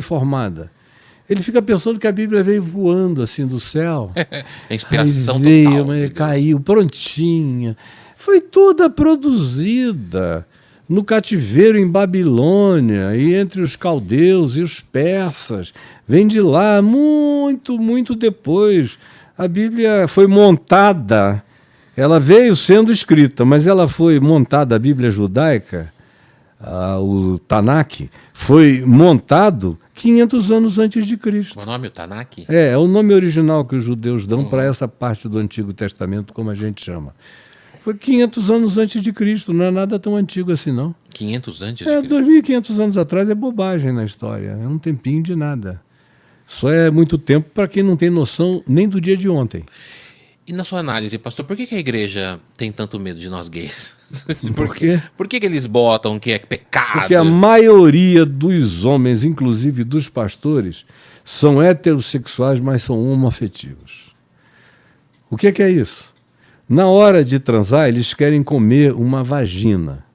foi formada. Ele fica pensando que a Bíblia veio voando assim do céu. É inspiração veio, total. mas caiu, prontinha. Foi toda produzida no cativeiro em Babilônia e entre os caldeus e os persas. Vem de lá muito, muito depois. A Bíblia foi montada, ela veio sendo escrita, mas ela foi montada, a Bíblia judaica, o Tanakh, foi montado 500 anos antes de Cristo. O nome, o Tanakh? É o nome original que os judeus dão para essa parte do Antigo Testamento, como a gente chama. Foi 500 anos antes de Cristo, não é nada tão antigo assim, não. 500 antes de Cristo? 2.500 anos atrás é bobagem na história, é um tempinho de nada. Só é muito tempo para quem não tem noção nem do dia de ontem. E na sua análise, pastor, por que a igreja tem tanto medo de nós gays? Por quê? Por que eles botam que é pecado? Porque a maioria dos homens, inclusive dos pastores, são heterossexuais, mas são homoafetivos. O que é isso? Na hora de transar, eles querem comer uma vagina,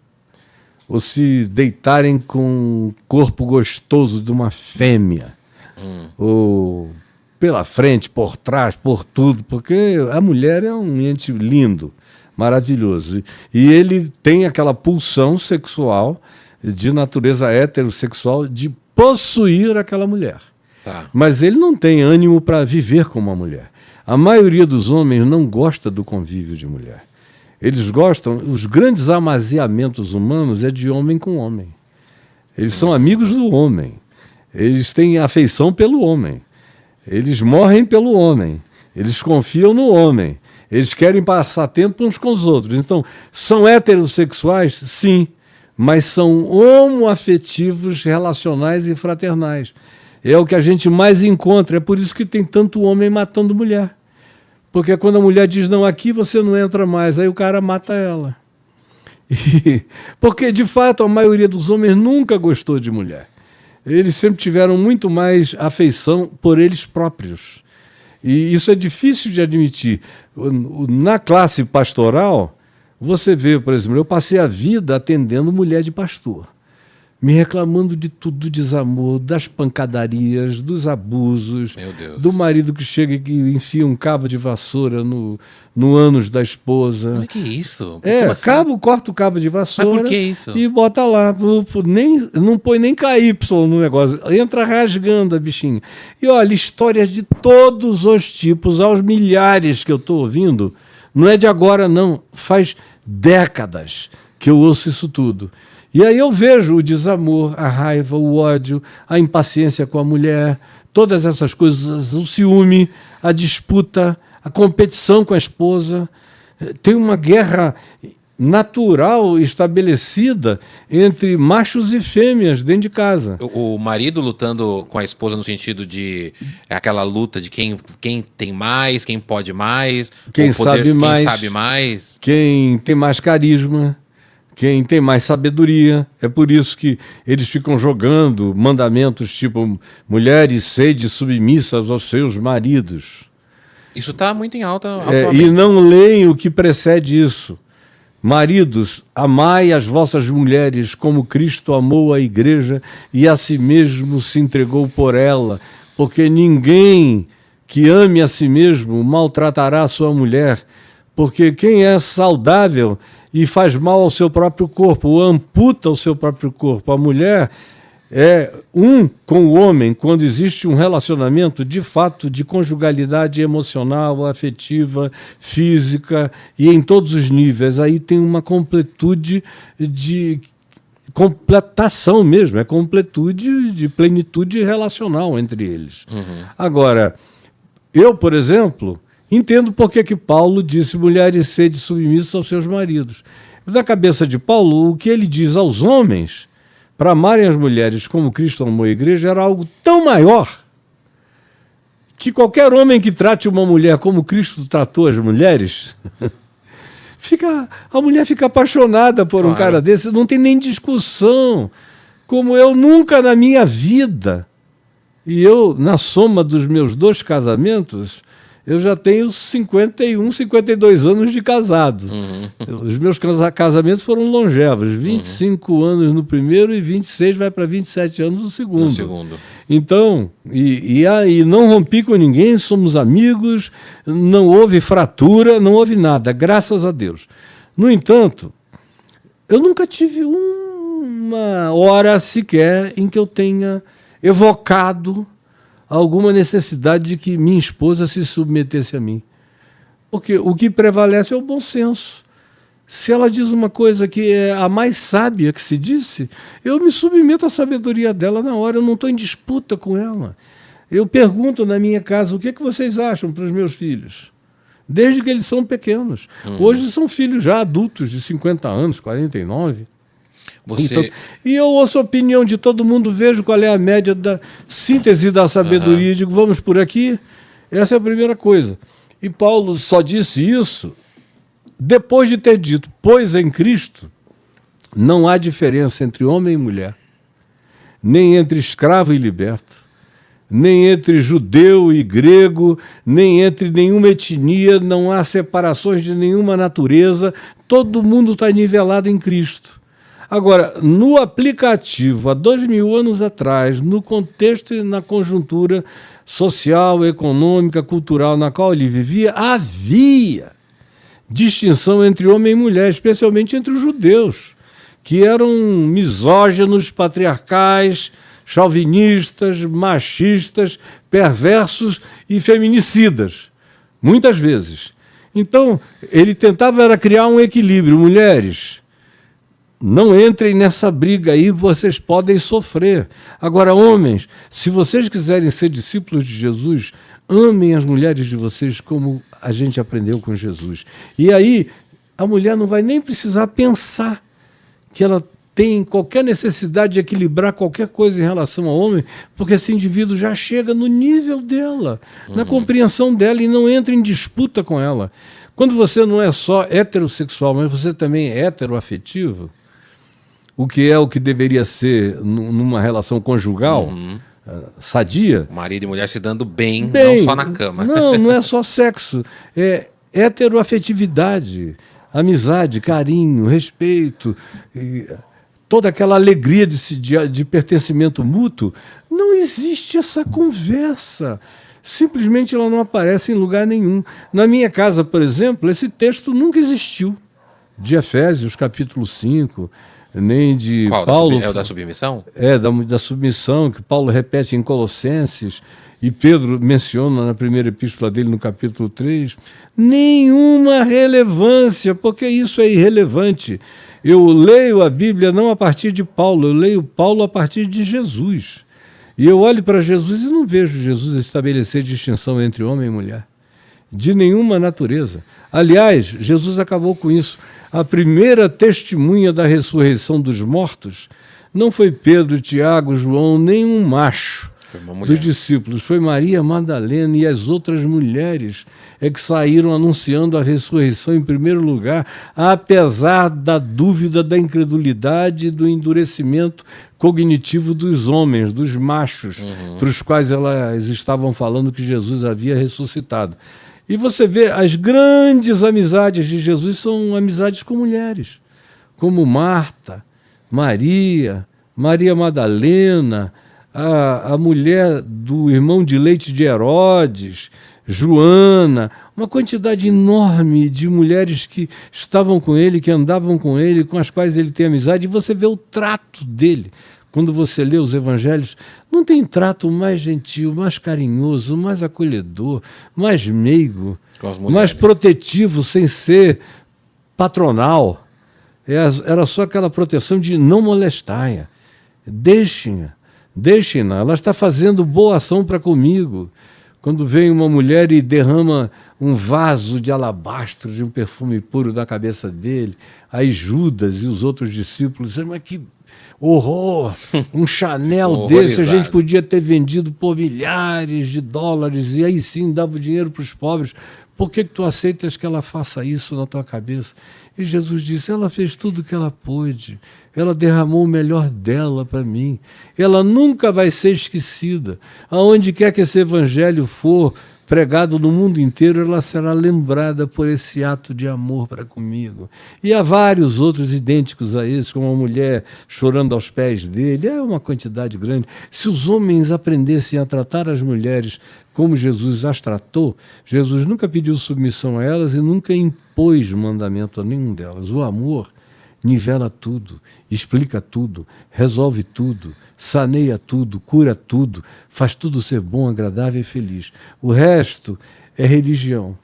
ou se deitarem com o corpo gostoso de uma fêmea, ou pela frente, por trás, por tudo, porque a mulher é um ente lindo, maravilhoso. E ele tem aquela pulsão sexual, de natureza heterossexual, de possuir aquela mulher. Tá. Mas ele não tem ânimo para viver com uma mulher. A maioria dos homens não gosta do convívio de mulher. Eles gostam, os grandes amaziamentos humanos é de homem com homem. Eles são amigos do homem. Eles têm afeição pelo homem. Eles morrem pelo homem. Eles confiam no homem. Eles querem passar tempo uns com os outros. Então, são heterossexuais? Sim. Mas são homoafetivos, relacionais e fraternais. É o que a gente mais encontra. É por isso que tem tanto homem matando mulher. Porque quando a mulher diz, não, aqui você não entra mais, aí o cara mata ela. Porque, de fato, a maioria dos homens nunca gostou de mulher. Eles sempre tiveram muito mais afeição por eles próprios. E isso é difícil de admitir. Na classe pastoral, você vê, por exemplo, eu passei a vida atendendo mulher de pastor, me reclamando de tudo, do desamor, das pancadarias, dos abusos, do marido que chega e que enfia um cabo de vassoura no ânus da esposa. Mas que isso? Assim? Corta o cabo de vassoura. Mas por que isso? E bota lá. Não põe nem KY no negócio. Entra rasgando a bichinha. E olha, histórias de todos os tipos, aos milhares que eu estou ouvindo, não é de agora não, faz décadas que eu ouço isso tudo. E aí eu vejo o desamor, a raiva, o ódio, a impaciência com a mulher, todas essas coisas, o ciúme, a disputa, a competição com a esposa. Tem uma guerra natural estabelecida entre machos e fêmeas dentro de casa. O marido lutando com a esposa no sentido de aquela luta de quem tem mais, quem pode mais, quem sabe mais, quem tem mais carisma, quem tem mais sabedoria. É por isso que eles ficam jogando mandamentos tipo mulheres sede submissas aos seus maridos. Isso está muito em alta e não leem o que precede isso. Maridos, amai as vossas mulheres como Cristo amou a igreja e a si mesmo se entregou por ela, porque ninguém que ame a si mesmo maltratará a sua mulher, porque quem é saudável e faz mal ao seu próprio corpo, ou amputa o seu próprio corpo. A mulher é um com o homem quando existe um relacionamento de fato de conjugalidade emocional, afetiva, física e em todos os níveis. Aí tem uma completude de completação mesmo, é completude de plenitude relacional entre eles. Agora, eu, por exemplo, entendo por que Paulo disse mulheres sede submissas aos seus maridos. Na cabeça de Paulo, o que ele diz aos homens para amarem as mulheres como Cristo amou a igreja era algo tão maior que qualquer homem que trate uma mulher como Cristo tratou as mulheres, a mulher fica apaixonada por um cara desse, não tem nem discussão, como eu nunca na minha vida. E eu, na soma dos meus 2 casamentos, eu já tenho 51, 52 anos de casado. Os meus casamentos foram longevos, 25 anos no primeiro e 26 vai para 27 anos no segundo. Então, e aí não rompi com ninguém, somos amigos, não houve fratura, não houve nada, graças a Deus. No entanto, eu nunca tive uma hora sequer em que eu tenha evocado alguma necessidade de que minha esposa se submetesse a mim. Porque o que prevalece é o bom senso. Se ela diz uma coisa que é a mais sábia que se disse, eu me submeto à sabedoria dela na hora, eu não estou em disputa com ela. Eu pergunto na minha casa, o que é que vocês acham para os meus filhos? Desde que eles são pequenos. Hoje são filhos já adultos, de 50 anos, 49. Então, e eu ouço a opinião de todo mundo, vejo qual é a média da síntese da sabedoria e digo, vamos por aqui? Essa é a primeira coisa. E Paulo só disse isso depois de ter dito, pois em Cristo não há diferença entre homem e mulher, nem entre escravo e liberto, nem entre judeu e grego, nem entre nenhuma etnia, não há separações de nenhuma natureza, todo mundo está nivelado em Cristo. Agora, no aplicativo, há 2000 anos atrás, no contexto e na conjuntura social, econômica, cultural na qual ele vivia, havia distinção entre homem e mulher, especialmente entre os judeus, que eram misóginos, patriarcais, chauvinistas, machistas, perversos e feminicidas, muitas vezes. Então, ele tentava era criar um equilíbrio. Mulheres, não entrem nessa briga aí, vocês podem sofrer. Agora, homens, se vocês quiserem ser discípulos de Jesus, amem as mulheres de vocês como a gente aprendeu com Jesus. E aí, a mulher não vai nem precisar pensar que ela tem qualquer necessidade de equilibrar qualquer coisa em relação ao homem, porque esse indivíduo já chega no nível dela, na compreensão dela, e não entra em disputa com ela. Quando você não é só heterossexual, mas você também é heteroafetivo, o que deveria ser numa relação conjugal, sadia. Marido e mulher se dando bem, não só na cama. Não é só sexo. É heteroafetividade, amizade, carinho, respeito, toda aquela alegria de pertencimento mútuo. Não existe essa conversa. Simplesmente ela não aparece em lugar nenhum. Na minha casa, por exemplo, esse texto nunca existiu. De Efésios, capítulo 5... nem de Qual? Paulo. É o da submissão? É, da submissão, que Paulo repete em Colossenses, e Pedro menciona na primeira epístola dele, no capítulo 3. Nenhuma relevância, porque isso é irrelevante. Eu leio a Bíblia não a partir de Paulo, eu leio Paulo a partir de Jesus. E eu olho para Jesus e não vejo Jesus estabelecer distinção entre homem e mulher, de nenhuma natureza. Aliás, Jesus acabou com isso. A primeira testemunha da ressurreição dos mortos não foi Pedro, Tiago, João, nenhum macho dos discípulos. Foi Maria Madalena e as outras mulheres que saíram anunciando a ressurreição em primeiro lugar, apesar da dúvida, da incredulidade e do endurecimento cognitivo dos homens, dos machos, para os quais elas estavam falando que Jesus havia ressuscitado. E você vê, as grandes amizades de Jesus são amizades com mulheres, como Marta, Maria, Maria Madalena, a mulher do irmão de leite de Herodes, Joana, uma quantidade enorme de mulheres que estavam com ele, que andavam com ele, com as quais ele tem amizade, e você vê o trato dele. Quando você lê os evangelhos, não tem trato mais gentil, mais carinhoso, mais acolhedor, mais meigo, mais protetivo, sem ser patronal. Era só aquela proteção de não molestar. Deixem-na, ela está fazendo boa ação para comigo. Quando vem uma mulher e derrama um vaso de alabastro, de um perfume puro da cabeça dele, aí Judas e os outros discípulos, mas que horror! Um Chanel desse a gente podia ter vendido por milhares de dólares e aí sim dava o dinheiro para os pobres. Por que tu aceitas que ela faça isso na tua cabeça? E Jesus disse, ela fez tudo o que ela pôde. Ela derramou o melhor dela para mim. Ela nunca vai ser esquecida. Aonde quer que esse evangelho for pregado no mundo inteiro, ela será lembrada por esse ato de amor para comigo. E há vários outros idênticos a esse, como a mulher chorando aos pés dele, é uma quantidade grande. Se os homens aprendessem a tratar as mulheres como Jesus as tratou, Jesus nunca pediu submissão a elas e nunca impôs mandamento a nenhum delas. O amor nivela tudo, explica tudo, resolve tudo, saneia tudo, cura tudo, faz tudo ser bom, agradável e feliz. O resto é religião.